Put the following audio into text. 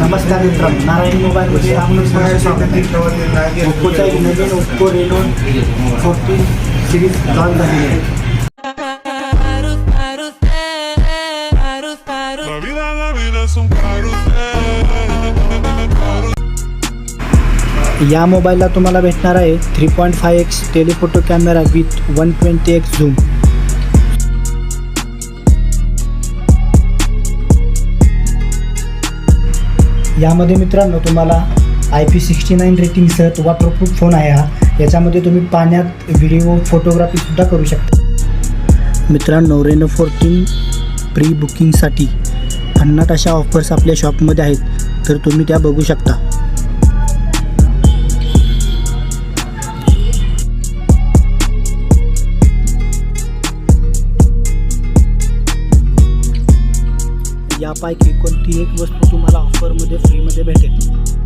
नमस्कार मित्रांनो, नारायण मोबाईलमध्ये आपलं सहर्ष स्वागत आहे. ओप्पोचा एक नवीन ओप्पो रेनो 14 सिरीज लॉन्च झालेली आहे. या मोबाईलला तुम्हाला भेटणार आहे 3.5x telephoto camera with 120x zoom. यामध्ये मित्रांनो तुम्हाला IP69 रेटिंगसह वॉटरप्रूफ फोन आहे हा. याच्यामध्ये तुम्ही पाण्यात व्हिडिओ फोटोग्राफीसुद्धा करू शकता. मित्रांनो, रेनो 14 प्री बुकिंगसाठी भन्नाट अशा ऑफर्स आपल्या शॉपमध्ये आहेत, तर तुम्ही त्या बघू शकता. यापैकी कोणतीही एक वस्तू तुम्हाला ऑफरमध्ये फ्रीमध्ये भेटेल.